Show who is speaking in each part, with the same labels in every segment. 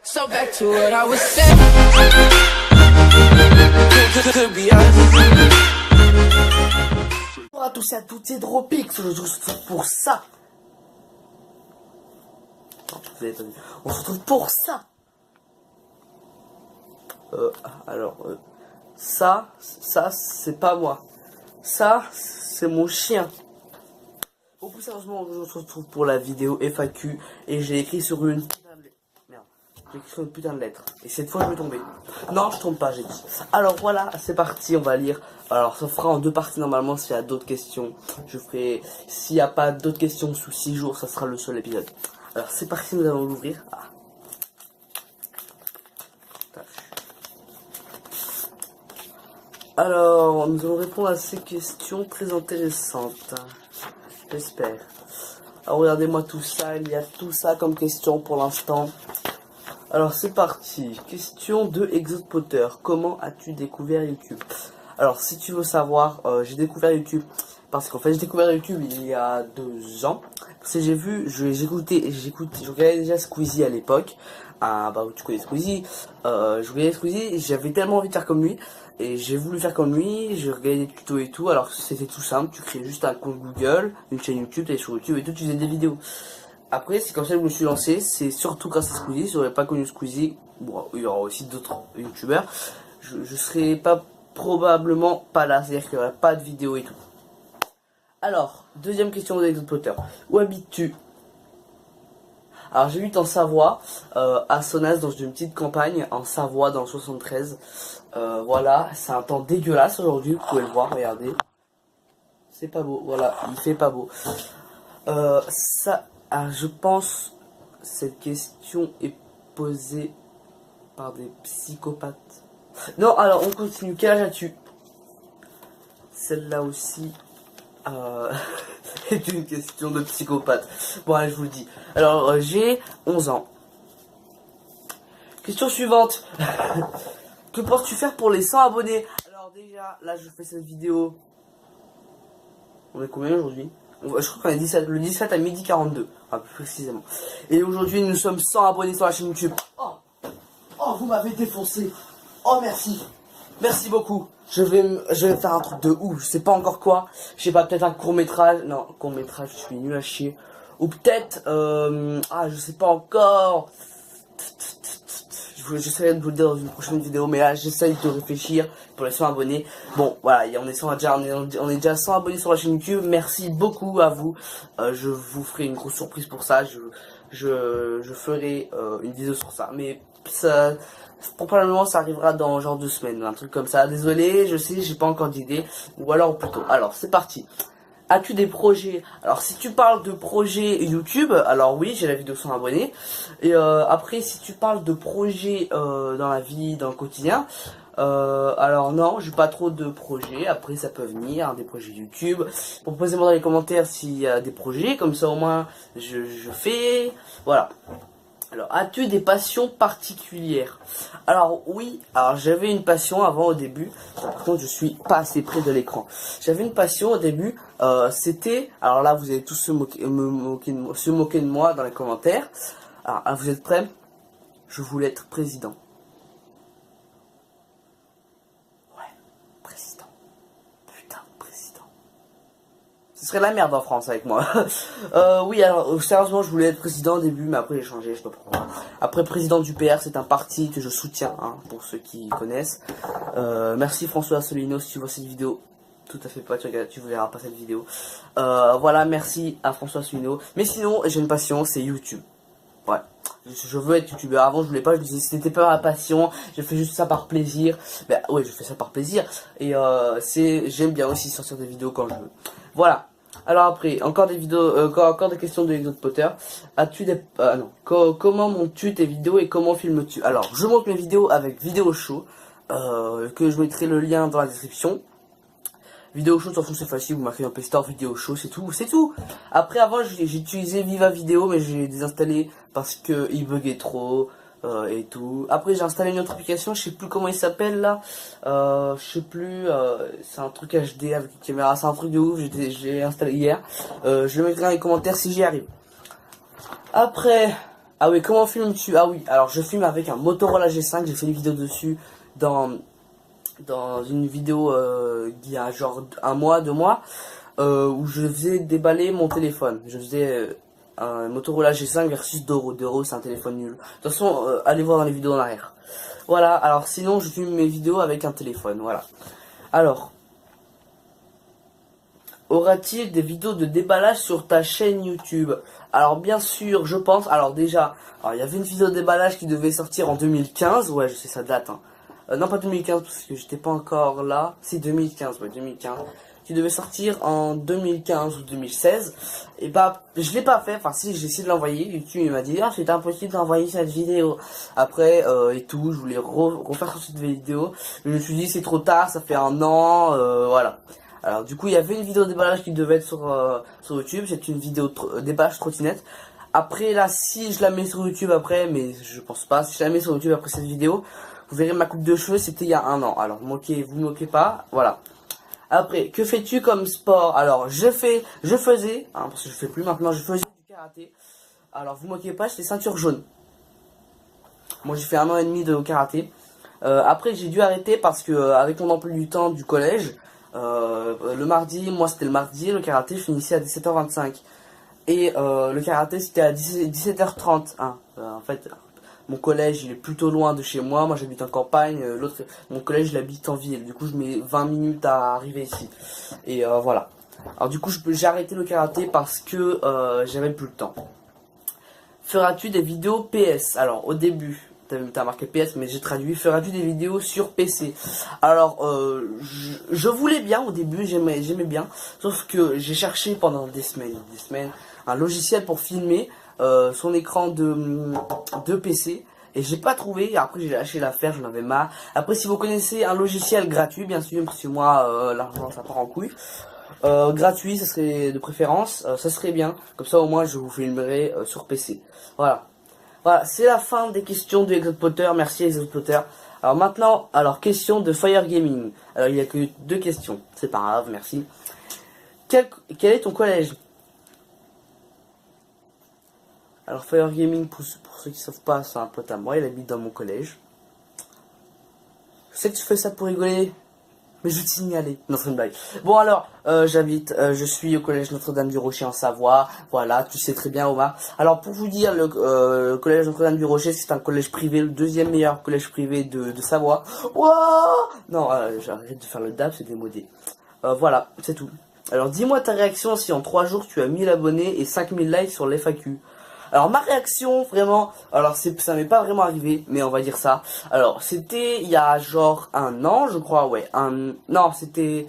Speaker 1: So back to what I was saying. Could be us.
Speaker 2: Bonjour à tous et à toutes, c'est Dropix, je se retrouve pour ça. Non, vous avez pas vu. On se retrouve pour ça. Ça c'est pas moi. Ça, c'est mon chien. Bon, plus sérieusement, je se retrouve pour la vidéo FAQ et j'ai écrit sur une putain de lettre. Merde, j'ai écrit sur une putain de lettre. Et cette fois, je vais tomber. Non, je tombe pas, j'ai dit. Alors voilà, c'est parti, on va lire. Alors, ça fera en deux parties normalement s'il y a d'autres questions. Je ferai. S'il n'y a pas d'autres questions sous 6 jours, ça sera le seul épisode. Alors, c'est parti, nous allons l'ouvrir. Ah. Alors, nous allons répondre à ces questions très intéressantes. J'espère. Alors, regardez-moi tout ça. Il y a tout ça comme question pour l'instant. Alors, c'est parti. Question de Exode Potter. Comment as-tu découvert YouTube? Alors, si tu veux savoir, j'ai découvert YouTube parce qu'en fait, j'ai découvert YouTube il y a 2 ans. Parce que j'ai vu, je regardais déjà Squeezie à l'époque. Ah, bah, tu connais Squeezie. Je regardais Squeezie, j'avais tellement envie de faire comme lui. Et j'ai voulu faire comme lui, j'ai regardé des tutos et tout, alors c'était tout simple, tu crées juste un compte Google, une chaîne YouTube, tu es sur YouTube et tout, tu faisais des vidéos. Après, c'est comme ça que je me suis lancé, c'est surtout grâce à Squeezie, si j'aurais pas connu Squeezie, bon, il y aura aussi d'autres youtubeurs, je serais pas, probablement pas là, c'est-à-dire qu'il n'y aurait pas de vidéos et tout. Alors, deuxième question de Exode Potter, où habites-tu? Alors j'habite en Savoie, à Sonaz, dans une petite campagne, en Savoie, dans le 73. Voilà, c'est un temps dégueulasse aujourd'hui, vous pouvez le voir, regardez. C'est pas beau, voilà, il fait pas beau. Je pense, cette question est posée par des psychopathes. Non, alors on continue, quel âge as-tu? Celle-là aussi... c'est une question de psychopathe. Bon, allez, je vous le dis. Alors, j'ai 11 ans. Question suivante. Que penses-tu faire pour les 100 abonnés? Alors déjà, là, je fais cette vidéo. On est combien aujourd'hui? Je crois qu'on est le 17 à midi 42, plus précisément. Et aujourd'hui, nous sommes 100 abonnés sur la chaîne YouTube. Oh, vous m'avez défoncé. Oh, merci. Merci beaucoup. Je vais faire un truc de ouf. Je sais pas encore quoi. Je sais pas, peut-être un court-métrage. Non, court-métrage, je suis nul à chier. Ou peut-être, je sais pas encore. J'essaierai de vous le dire dans une prochaine vidéo, mais là, j'essaye de réfléchir pour les 100 abonnés. Bon, voilà, on est déjà 100 abonnés sur la chaîne YouTube. Merci beaucoup à vous. Je vous ferai une grosse surprise pour ça. Je ferai une vidéo sur ça. Mais ça... probablement ça arrivera dans genre 2 semaines, un truc comme ça. Désolé, je sais, j'ai pas encore d'idée. Ou alors plutôt. Alors c'est parti. As-tu des projets? Alors si tu parles de projets YouTube, alors oui, j'ai la vidéo 100 abonnés. Et après si tu parles de projets dans la vie, dans le quotidien, alors non, j'ai pas trop de projets. Après ça peut venir, des projets YouTube. Proposez-moi dans les commentaires s'il y a des projets, comme ça au moins je fais. Voilà. Alors, as-tu des passions particulières? Alors oui, alors j'avais une passion avant au début. Par contre, je suis pas assez près de l'écran. J'avais une passion au début. C'était, alors là, vous allez tous se moquer de moi dans les commentaires. Alors, vous êtes prêts? Je voulais être président. Ouais, président. Putain, président. Ce serait la merde en France avec moi. Oui, alors sérieusement, je voulais être président au début, mais après j'ai changé, je sais pas pourquoi. Après, président du PR, c'est un parti que je soutiens, hein, pour ceux qui connaissent. Merci François Asselineau, si tu vois cette vidéo. Tout à fait pas, tu verras pas cette vidéo. Voilà, merci à François Asselineau. Mais sinon, j'ai une passion, c'est YouTube. Ouais, je veux être youtubeur. Avant je voulais pas, je disais c'était pas ma passion, je fais juste ça par plaisir. Ben ouais, je fais ça par plaisir. Et j'aime bien aussi sortir des vidéos quand je veux. Voilà. Alors après, encore des vidéos, encore des questions de Exode Potter. As-tu des... comment montes-tu tes vidéos et comment filmes-tu? Alors, je monte mes vidéos avec Vidéo Show, que je mettrai le lien dans la description. Vidéo Show, de toute façon c'est facile, vous marquez dans Play Store Vidéo Show, c'est tout. Après, avant j'ai utilisé Viva Vidéo, mais j'ai désinstallé parce que il buguait trop et tout. Après j'ai installé une autre application, je sais plus comment il s'appelle là, je sais plus, c'est un truc HD avec une caméra, c'est un truc de ouf, j'ai installé hier. Je le mettrai dans les commentaires si j'y arrive. Après, Ah oui, comment filmes-tu? Ah oui, alors je filme avec un Motorola G5, j'ai fait une vidéo dessus dans une vidéo il y a genre un mois, 2 mois, où je faisais déballer mon téléphone. Je faisais un Motorola G5 versus Doro. Doro, c'est un téléphone nul. De toute façon, allez voir dans les vidéos en arrière. Voilà, alors sinon, je filme mes vidéos avec un téléphone, voilà. Alors, aura-t-il des vidéos de déballage sur ta chaîne YouTube? Alors bien sûr, je pense. Alors déjà, alors, il y avait une vidéo de déballage qui devait sortir en 2015. Ouais, je sais, ça date. Hein. Non, pas 2015 parce que j'étais pas encore là. C'est 2015, ouais, 2015. Qui devait sortir en 2015 ou 2016. Et bah, je l'ai pas fait. Enfin, si, j'ai essayé de l'envoyer. YouTube, il m'a dit, ah, c'est impossible d'envoyer cette vidéo. Après, et tout, je voulais refaire cette vidéo. Mais je me suis dit, c'est trop tard, ça fait un an, voilà. Alors du coup il y avait une vidéo de déballage qui devait être sur YouTube, c'est une vidéo déballage trottinette. Après là si je la mets sur YouTube après, mais je pense pas, si je la mets sur YouTube après cette vidéo, vous verrez ma coupe de cheveux c'était il y a un an. Alors vous moquez pas, voilà. Après, que fais-tu comme sport? Alors je faisais, hein, parce que je fais plus maintenant, je faisais du karaté. Alors vous moquez pas, j'étais ceinture jaune. Moi j'ai fait 1 an et demi de karaté. Après j'ai dû arrêter parce que avec mon emploi du temps du collège, le mardi, moi c'était le mardi, le karaté finissait à 17h25. Et le karaté c'était à 17h30. Hein. En fait, mon collège il est plutôt loin de chez moi, moi j'habite en campagne, mon collège il habite en ville. Du coup je mets 20 minutes à arriver ici. Et voilà. Alors du coup j'ai arrêté le karaté parce que j'avais plus le temps. Feras-tu des vidéos PS? Alors au début, t'as marqué PS mais j'ai traduit. Feras-tu des vidéos sur PC? Alors je voulais bien au début, j'aimais bien. Sauf que j'ai cherché pendant des semaines un logiciel pour filmer son écran de PC. Et j'ai pas trouvé, après j'ai lâché l'affaire, j'en avais marre. Après si vous connaissez un logiciel gratuit, bien sûr, parce que moi l'argent ça part en couille. Gratuit, ça serait de préférence, ça serait bien. Comme ça, au moins, je vous filmerai sur PC. Voilà. Voilà, c'est la fin des questions de Exode Potter. Merci Exode Potter. Alors maintenant, question de Fire Gaming. Alors, il n'y a que 2 questions. C'est pas grave, merci. Quel est ton collège? Alors, Fire Gaming, pour ceux qui ne savent pas, c'est un pote à moi. Il habite dans mon collège. Je sais que tu fais ça pour rigoler. Mais je vais te signaler. Non, c'est une blague. Bon alors, je suis au collège Notre-Dame du Rocher en Savoie. Voilà, tu sais très bien Omar. Alors pour vous dire, le collège Notre-Dame du Rocher, c'est un collège privé, le 2e meilleur collège privé de Savoie. Wouah non, j'arrête de faire le dab, c'est démodé. Voilà, c'est tout. Alors dis-moi ta réaction si en 3 jours tu as 1000 abonnés et 5000 likes sur l'FAQ. Alors ma réaction vraiment, alors ça m'est pas vraiment arrivé, mais on va dire ça. Alors c'était il y a genre un an, je crois, ouais, non c'était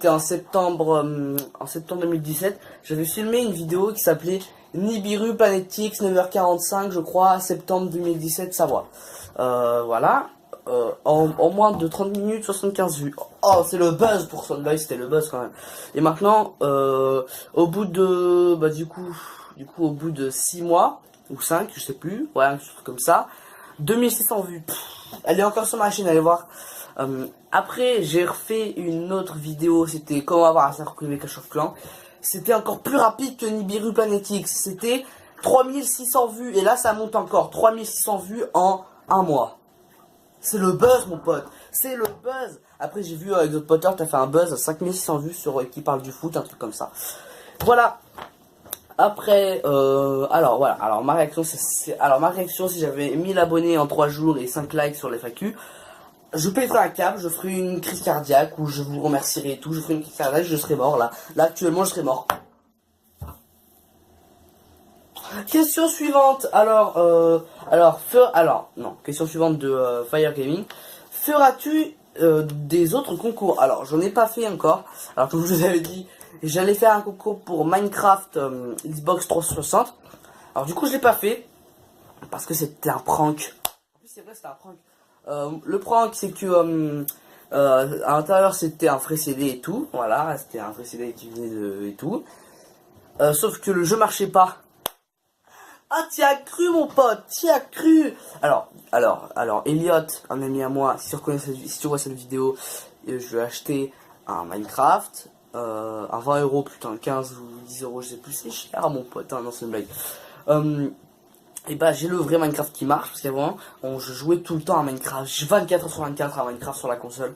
Speaker 2: en septembre 2017. J'avais filmé une vidéo qui s'appelait Nibiru Planetix 9h45, je crois, septembre 2017, Savoie. Voilà. En moins de 30 minutes, 75 vues. Oh, c'est le buzz pour Sunlight, c'était le buzz quand même. Et maintenant, au bout de, au bout de 6 mois, ou 5, je sais plus, ouais, un truc comme ça, 2600 vues. Pff, elle est encore sur ma chaîne, allez voir. Après, j'ai refait une autre vidéo, c'était comment avoir un cercle privé Clash of Clans. C'était encore plus rapide que Nibiru Planetix. C'était 3600 vues, et là ça monte encore, 3600 vues en un mois. C'est le buzz, mon pote. C'est le buzz. Après, j'ai vu avec d'autres Potter, t'as fait un buzz à 5600 vues sur qui parle du foot, un truc comme ça. Voilà. Après, alors voilà. Alors ma réaction, si j'avais 1000 abonnés en 3 jours et 5 likes sur les FAQ, je pèterai un câble, je ferai une crise cardiaque ou je vous remercierai et tout. Je ferai une crise cardiaque, je serai mort là. Là, actuellement, je serai mort. Question suivante. Question suivante de Fire Gaming. Feras-tu des autres concours? Alors, j'en ai pas fait encore. Alors, comme je vous avais dit, j'allais faire un concours pour Minecraft Xbox 360. Alors, du coup, je l'ai pas fait parce que c'était un prank. En plus, c'est vrai, c'était un prank. Le prank, c'est que à l'intérieur, c'était un vrai CD et tout. Voilà, c'était un vrai CD qui venait et tout. Sauf que le jeu marchait pas. Ah, t'y as cru, mon pote, t'y as cru. Alors, Elliot, un ami à moi, si tu vois cette vidéo, je lui ai acheté un Minecraft, à 20 euros, putain, 15 ou 10 euros, je sais plus, c'est cher, mon pote, hein, non, c'est une blague. et bah j'ai le vrai Minecraft qui marche, parce qu'avant je jouais tout le temps à Minecraft, 24 h sur 24 à Minecraft sur la console,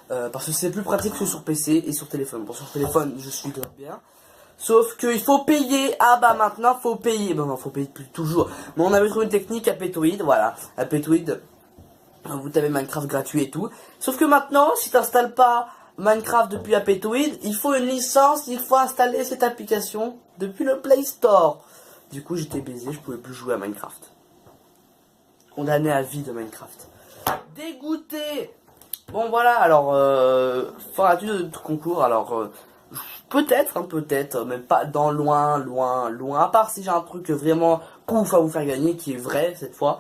Speaker 2: parce que c'est plus pratique que sur PC et sur téléphone. Bon, sur téléphone je suis grave bien, sauf qu'il faut payer. Ah bah maintenant faut payer, bon non, faut payer depuis toujours, mais on avait trouvé une technique à Petoid, voilà, à Petoid, vous avez Minecraft gratuit et tout, sauf que maintenant si t'installes pas Minecraft depuis Apetoid, il faut une licence, il faut installer cette application depuis le Play Store. Du coup j'étais baisé, je pouvais plus jouer à Minecraft. Condamné à vie de Minecraft. Dégoûté. Bon voilà, alors feras-tu de concours? Alors peut-être, hein, peut-être, mais pas dans loin, à part si j'ai un truc vraiment ouf à vous faire gagner, qui est vrai cette fois,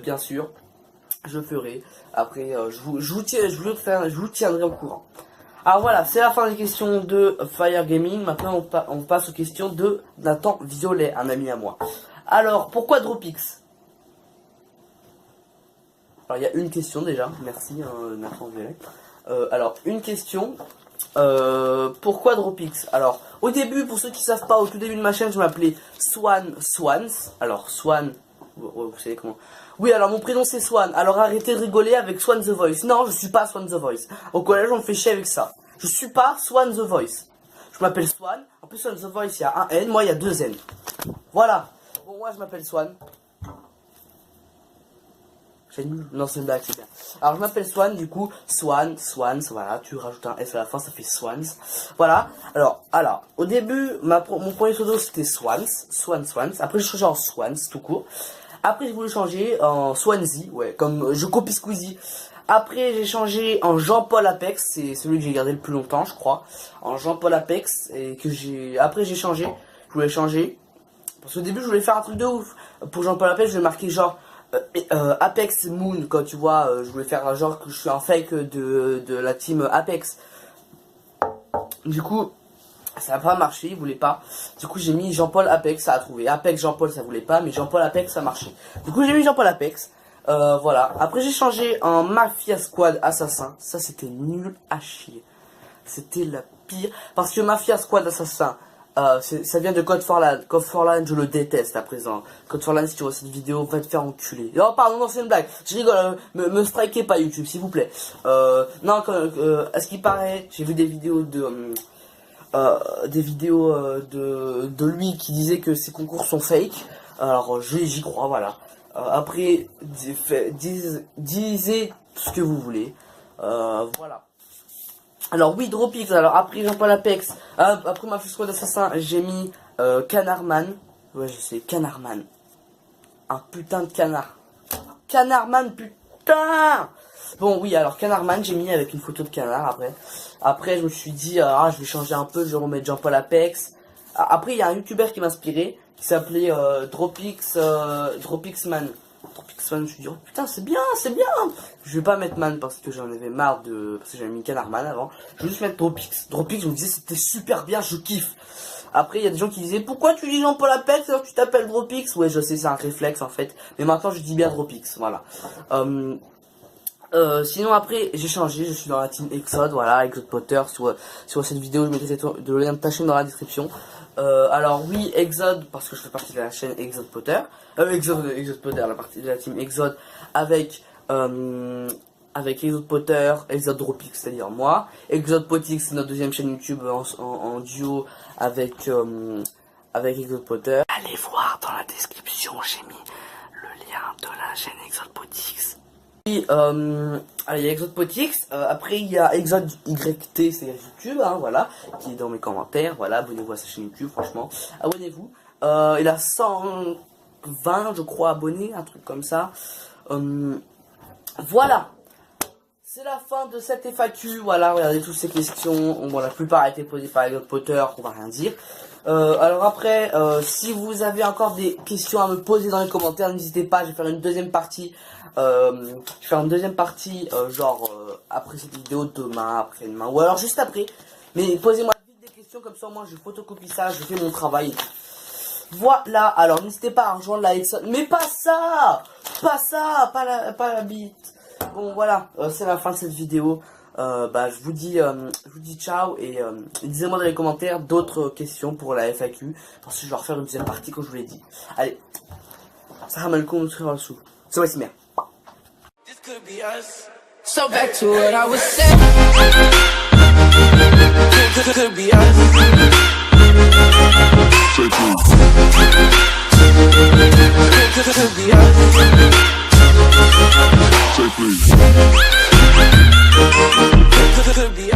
Speaker 2: bien sûr, je ferai. Après, je vous tiendrai au courant. Alors voilà, c'est la fin des questions de Fire Gaming. Maintenant, on passe aux questions de Nathan Violet, un ami à moi. Alors, pourquoi Dropix? Alors, il y a une question déjà. Merci, Nathan Violet. Alors, une question. Pourquoi Dropix? Alors, au début, pour ceux qui savent pas, au tout début de ma chaîne, je m'appelais Swans. Alors, Swan, vous savez comment. Oui, alors mon prénom c'est Swan. Alors arrêtez de rigoler avec Swan the Voice. Non, je suis pas Swan the Voice. Au collège, on me fait chier avec ça. Je suis pas Swan the Voice. Je m'appelle Swan. En plus, Swan the Voice, il y a un N. Moi, il y a deux N. Voilà. Bon, moi, je m'appelle Swan. J'ai nul. Non, c'est une blague, c'est bien. Alors, je m'appelle Swan, du coup, Swans, voilà. Tu rajoutes un S à la fin, ça fait Swans. Voilà. Alors, au début, mon premier pseudo, c'était Swans. Après, j'ai changé en Swans, tout court. Après, j'ai voulu changer en Swansea, ouais, comme je copie Squeezie. Après, j'ai changé en Jean-Paul Apex, c'est celui que j'ai gardé le plus longtemps, je crois. En Jean-Paul Apex, et que j'ai. Après, j'ai changé. Je voulais changer. Parce qu'au début, je voulais faire un truc de ouf. Pour Jean-Paul Apex, je voulais marquer genre Apex Moon, quand tu vois, je voulais faire genre que je suis un fake de la team Apex. Du coup, ça n'a pas marché, il voulait pas. Du coup, j'ai mis Jean-Paul Apex, ça a trouvé. Apex Jean-Paul, ça voulait pas, mais Jean-Paul Apex, ça marchait. Du coup, j'ai mis Jean-Paul Apex. Voilà. Après, j'ai changé en Mafia Squad Assassin. Ça, c'était nul à chier. C'était la pire. Parce que Mafia Squad Assassin, ça vient de Code for Land. Code for Land, je le déteste à présent. Code for Land, si tu vois cette vidéo, va te faire enculer. Oh, pardon, non, c'est une blague. Je rigole, me strikez pas YouTube, s'il vous plaît. Non, à ce qui paraît, j'ai vu des vidéos de de lui qui disait que ses concours sont fake. Alors j'y crois, voilà. Après, disez ce que vous voulez. Voilà. Alors oui, Dropix. Alors après Jean-Paul Apex, après ma Squad d'Assassin, j'ai mis Canardman. Ouais, je sais, Canardman. Un putain de canard. Canardman, putain. Bon, oui, alors Canardman, j'ai mis avec une photo de canard après. Après, je me suis dit, je vais changer un peu, je vais remettre Jean-Paul Apex. Après, il y a un youtubeur qui m'a inspiré, qui s'appelait Dropixman. Dropixman, je me suis dit, oh putain, c'est bien, c'est bien. Je vais pas mettre Man parce que j'en avais marre parce que j'avais mis Canardman avant. Je vais juste mettre Dropix. Dropix, je me disais, c'était super bien, je kiffe. Après, il y a des gens qui disaient, pourquoi tu dis Jean-Paul Apex alors que tu t'appelles Dropix? Ouais, je sais, c'est un réflexe en fait. Mais maintenant, je dis bien Dropix, voilà. Sinon après j'ai changé, je suis dans la team Exode, voilà, Exode Potter, sur cette vidéo je mettrai le lien de ta chaîne dans la description. Alors oui, Exode, parce que je fais partie de la chaîne Exode Potter, Exode Potter, la partie de la team Exode, avec Exode Potter, Exode Dropix, c'est-à-dire moi, Exode Potix, c'est notre deuxième chaîne YouTube en duo avec Exode Potter. Allez voir dans la description, j'ai mis le lien de la chaîne Exode Potix. Il y a Exode Potix, après il y a Exode YT, c'est YouTube, hein, voilà, qui est dans mes commentaires, voilà, abonnez-vous à sa chaîne YouTube, franchement, abonnez-vous. Il a 120, je crois, abonnés, un truc comme ça. Voilà, c'est la fin de cette FAQ, voilà, regardez toutes ces questions, bon, la plupart a été posées par Exode Potter, on va rien dire. Alors après, si vous avez encore des questions à me poser dans les commentaires, n'hésitez pas, je vais faire une deuxième partie. Genre après cette vidéo, demain, après-demain, ou alors juste après. Mais posez-moi vite des questions, comme ça moi je photocopie ça, je fais mon travail. Voilà, alors n'hésitez pas à rejoindre la Exode. Mais pas ça, pas la bite. Bon voilà, c'est la fin de cette vidéo. Je vous dis ciao et dites-moi dans les commentaires d'autres questions pour la FAQ parce que je vais refaire une deuxième partie comme je vous l'ai dit. Allez, Salam alaikum wa rahmatullah. Ça va, c'est bien.
Speaker 1: This could be us. So back to what I was saying. Could be us. Could be us. Could be